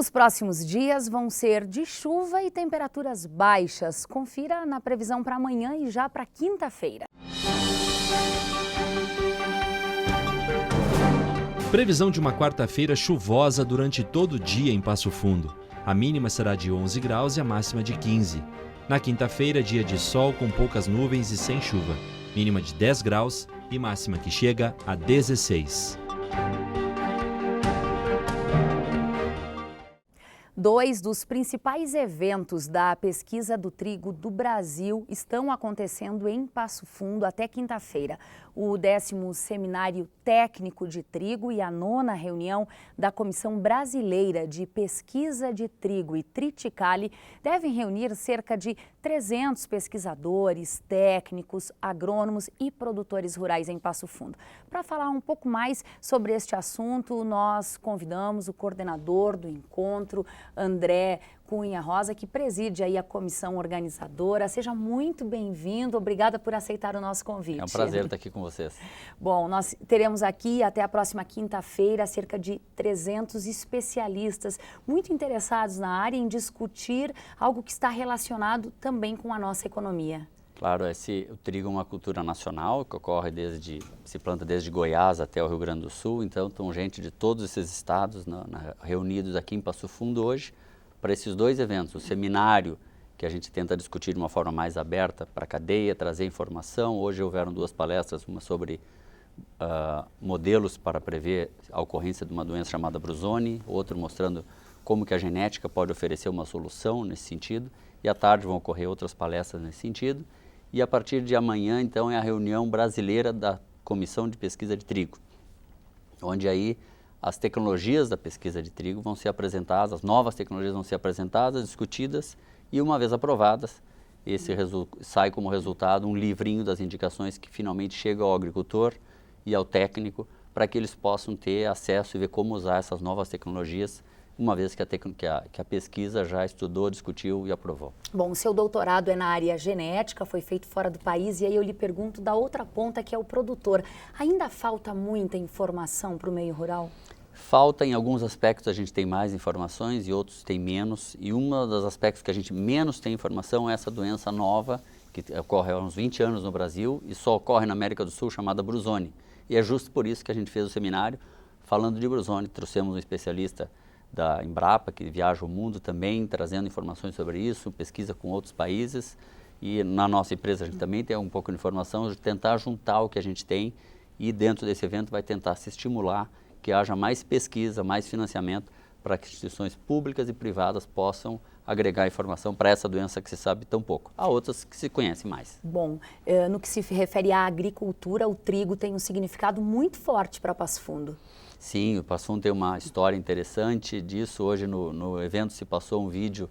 Os próximos dias vão ser de chuva e temperaturas baixas. Confira na previsão para amanhã e já para quinta-feira. Previsão de uma quarta-feira chuvosa durante todo o dia em Passo Fundo. A mínima será de 11 graus e a máxima de 15. Na quinta-feira, dia de sol com poucas nuvens e sem chuva. Mínima de 10 graus e máxima que chega a 16. Dois dos principais eventos da pesquisa do trigo do Brasil estão acontecendo em Passo Fundo até quinta-feira. O 10º Seminário Técnico de Trigo e a 9ª reunião da Comissão Brasileira de Pesquisa de Trigo e Triticale devem reunir cerca de 300 pesquisadores, técnicos, agrônomos e produtores rurais em Passo Fundo. Para falar um pouco mais sobre este assunto, nós convidamos o coordenador do encontro, André Cunha Rosa, que preside aí a comissão organizadora. Seja muito bem-vindo, obrigada por aceitar o nosso convite. É um prazer estar aqui com vocês. Bom, nós teremos aqui até a próxima quinta-feira cerca de 300 especialistas muito interessados na área em discutir algo que está relacionado também com a nossa economia. Claro, o trigo é uma cultura nacional que ocorre se planta desde Goiás até o Rio Grande do Sul, então estão gente de todos esses estados reunidos aqui em Passo Fundo hoje para esses dois eventos, o seminário que a gente tenta discutir de uma forma mais aberta para a cadeia, trazer informação. Hoje houveram duas palestras, uma sobre modelos para prever a ocorrência de uma doença chamada Brusone, outro mostrando como que a genética pode oferecer uma solução nesse sentido, e à tarde vão ocorrer outras palestras nesse sentido. E a partir de amanhã, então, é a reunião brasileira da Comissão de Pesquisa de Trigo, onde aí as tecnologias da pesquisa de trigo vão ser apresentadas, as novas tecnologias vão ser apresentadas, discutidas, e uma vez aprovadas, sai como resultado um livrinho das indicações que finalmente chega ao agricultor e ao técnico para que eles possam ter acesso e ver como usar essas novas tecnologias, uma vez que a pesquisa já estudou, discutiu e aprovou. Bom, o seu doutorado é na área genética, foi feito fora do país, e aí eu lhe pergunto da outra ponta, que é o produtor. Ainda falta muita informação para o meio rural? Falta em alguns aspectos, a gente tem mais informações e outros tem menos, e um dos aspectos que a gente menos tem informação é essa doença nova, que ocorre há uns 20 anos no Brasil e só ocorre na América do Sul, chamada Brusone. E é justo por isso que a gente fez o seminário falando de Brusone. Trouxemos um especialista da Embrapa, que viaja o mundo também, trazendo informações sobre isso, pesquisa com outros países, e na nossa empresa a gente também tem um pouco de informação, de tentar juntar o que a gente tem, e dentro desse evento vai tentar se estimular que haja mais pesquisa, mais financiamento para que instituições públicas e privadas possam agregar informação para essa doença que se sabe tão pouco. Há outras que se conhecem mais. Bom, no que se refere à agricultura, o trigo tem um significado muito forte para Passo Fundo. Sim, o Passo Fundo tem uma história interessante disso. Hoje no evento se passou um vídeo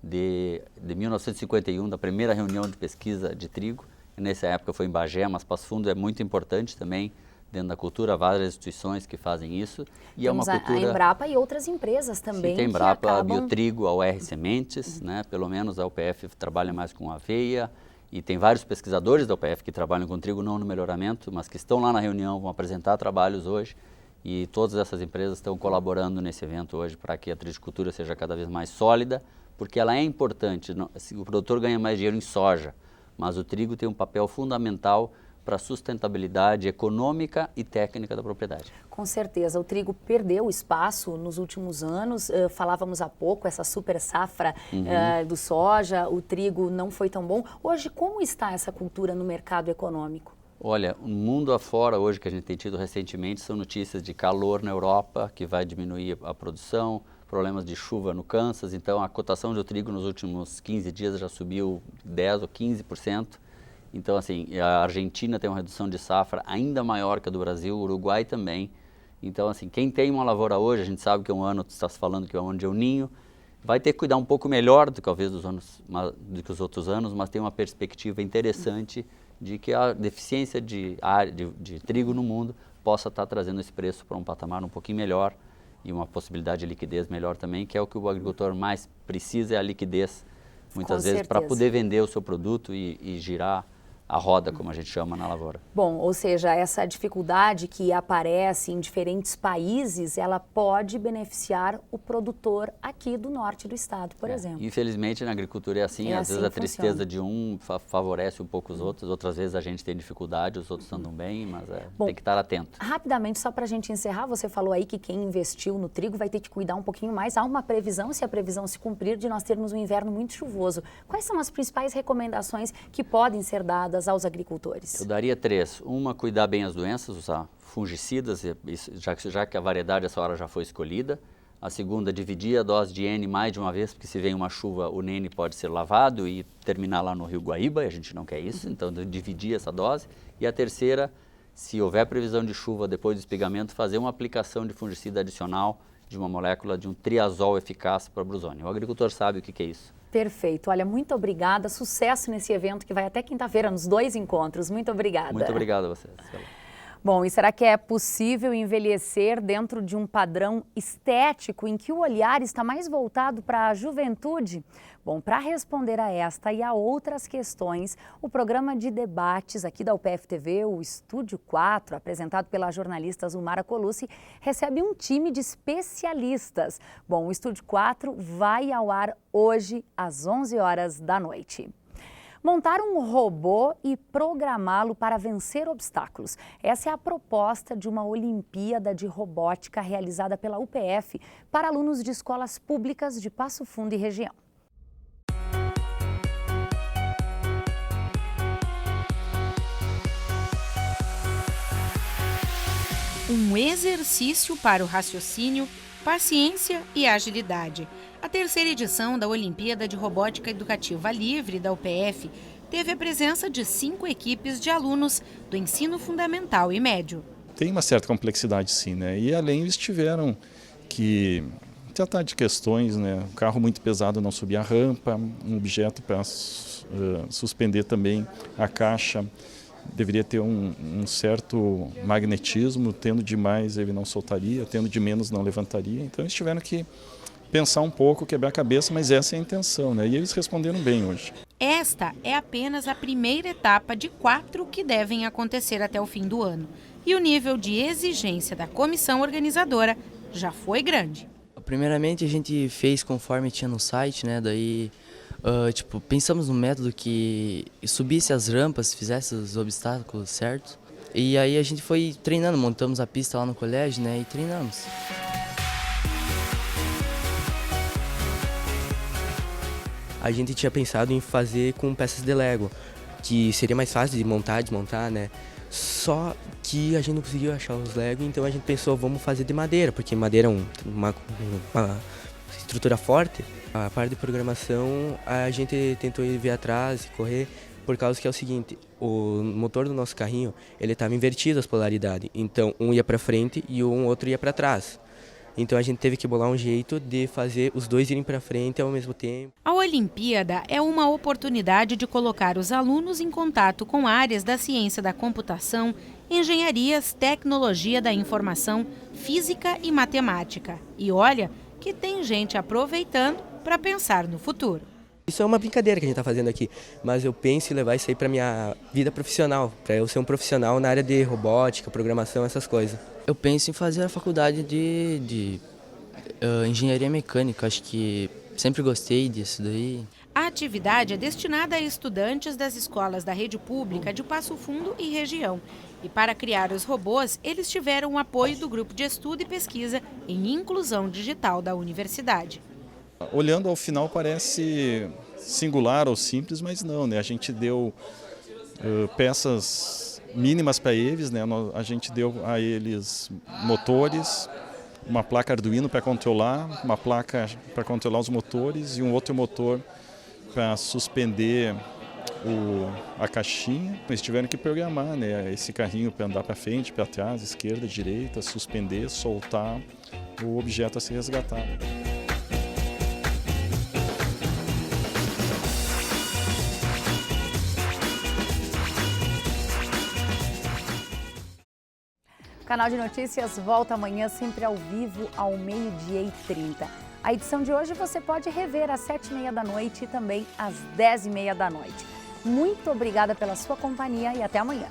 de 1951, da primeira reunião de pesquisa de trigo. Nessa época foi em Bagé, mas Passo Fundo é muito importante também dentro da cultura, várias instituições que fazem isso. E temos é uma cultura... a Embrapa e outras empresas também. Sim, tem a Embrapa, acabam... a Biotrigo, a UR Sementes, né? Pelo menos a UPF trabalha mais com aveia, e tem vários pesquisadores da UPF que trabalham com trigo, não no melhoramento, mas que estão lá na reunião, vão apresentar trabalhos hoje, e todas essas empresas estão colaborando nesse evento hoje para que a trigicultura seja cada vez mais sólida, porque ela é importante. O produtor ganha mais dinheiro em soja, mas o trigo tem um papel fundamental para a sustentabilidade econômica e técnica da propriedade. Com certeza, o trigo perdeu espaço nos últimos anos, falávamos há pouco, essa super safra do soja, o trigo não foi tão bom. Hoje, como está essa cultura no mercado econômico? Olha, o mundo afora hoje que a gente tem tido recentemente são notícias de calor na Europa, que vai diminuir a produção, problemas de chuva no Kansas, então a cotação do trigo nos últimos 15 dias já subiu 10% ou 15%. Então, assim, a Argentina tem uma redução de safra ainda maior que a do Brasil, o Uruguai também. Então, assim, quem tem uma lavoura hoje, a gente sabe que é um ano, tu estás falando que é um ano de El Niño, vai ter que cuidar um pouco melhor do que talvez do que os outros anos, mas tem uma perspectiva interessante de que a deficiência de trigo no mundo possa estar trazendo esse preço para um patamar um pouquinho melhor e uma possibilidade de liquidez melhor também, que é o que o agricultor mais precisa, é a liquidez, muitas vezes, para poder vender o seu produto e girar a roda, como a gente chama na lavoura. Bom, ou seja, essa dificuldade que aparece em diferentes países, ela pode beneficiar o produtor aqui do norte do estado, por exemplo. Infelizmente, na agricultura é assim, às vezes a tristeza de um favorece um pouco os outros, outras vezes a gente tem dificuldade, os outros andam bem, mas bom, tem que estar atento. Rapidamente, só para a gente encerrar, você falou aí que quem investiu no trigo vai ter que cuidar um pouquinho mais. Há uma previsão, se a previsão se cumprir, de nós termos um inverno muito chuvoso. Quais são as principais recomendações que podem ser dadas aos agricultores? Eu daria 3. Uma, cuidar bem as doenças, usar fungicidas, já que a variedade essa hora já foi escolhida. A segunda, dividir a dose de N mais de uma vez, porque se vem uma chuva, o N pode ser lavado e terminar lá no Rio Guaíba, e a gente não quer isso, então dividir essa dose. E a terceira, se houver previsão de chuva depois do espigamento, fazer uma aplicação de fungicida adicional de uma molécula de um triazol eficaz para a brusônia. O agricultor sabe o que é isso. Perfeito. Olha, muito obrigada. Sucesso nesse evento que vai até quinta-feira, nos 2 encontros. Muito obrigada. Muito obrigado a vocês. Bom, e será que é possível envelhecer dentro de um padrão estético em que o olhar está mais voltado para a juventude? Bom, para responder a esta e a outras questões, o programa de debates aqui da UPF-TV, o Estúdio 4, apresentado pela jornalista Zulmara Colucci, recebe um time de especialistas. Bom, o Estúdio 4 vai ao ar hoje às 11 horas da noite. Montar um robô e programá-lo para vencer obstáculos. Essa é a proposta de uma Olimpíada de Robótica realizada pela UPF para alunos de escolas públicas de Passo Fundo e região. Um exercício para o raciocínio, paciência e agilidade. A terceira edição da Olimpíada de Robótica Educativa Livre da UPF teve a presença de 5 equipes de alunos do ensino fundamental e médio. Tem uma certa complexidade sim, né? E além eles tiveram que tratar de questões, né? Um carro muito pesado não subir a rampa, um objeto para suspender também a caixa. Deveria ter um certo magnetismo, tendo de mais ele não soltaria, tendo de menos não levantaria. Então eles tiveram que pensar um pouco, quebrar a cabeça, mas essa é a intenção, né? E eles responderam bem hoje. Esta é apenas a primeira etapa de 4 que devem acontecer até o fim do ano. E o nível de exigência da comissão organizadora já foi grande. Primeiramente a gente fez conforme tinha no site, né? Daí pensamos no método que subisse as rampas, fizesse os obstáculos certos. E aí a gente foi treinando, montamos a pista lá no colégio, né? E treinamos. A gente tinha pensado em fazer com peças de Lego, que seria mais fácil de montar, desmontar, né? Só que a gente não conseguiu achar os Lego, então a gente pensou, vamos fazer de madeira, porque madeira é uma estrutura forte. A parte de programação, a gente tentou ir atrás e correr, por causa que é o seguinte, o motor do nosso carrinho, ele estava invertido as polaridades, então um ia para frente e o outro ia para trás. Então a gente teve que bolar um jeito de fazer os dois irem para frente ao mesmo tempo. A Olimpíada é uma oportunidade de colocar os alunos em contato com áreas da ciência da computação, engenharias, tecnologia da informação, física e matemática. E olha que tem gente aproveitando para pensar no futuro. Isso é uma brincadeira que a gente está fazendo aqui, mas eu penso em levar isso aí para minha vida profissional, para eu ser um profissional na área de robótica, programação, essas coisas. Eu penso em fazer a faculdade de engenharia mecânica, acho que sempre gostei disso daí. A atividade é destinada a estudantes das escolas da rede pública de Passo Fundo e região. E para criar os robôs, eles tiveram o apoio do grupo de estudo e pesquisa em inclusão digital da universidade. Olhando ao final parece singular ou simples, mas não, né? A gente deu peças mínimas para eles, né? A gente deu a eles motores, uma placa Arduino para controlar, uma placa para controlar os motores e um outro motor para suspender a caixinha. Eles tiveram que programar, né? Esse carrinho para andar para frente, para trás, esquerda, direita, suspender, soltar o objeto a ser resgatado. O Canal de Notícias volta amanhã, sempre ao vivo, ao 12h30. A edição de hoje você pode rever às 7h30 da noite e também às 10h30 da noite. Muito obrigada pela sua companhia e até amanhã.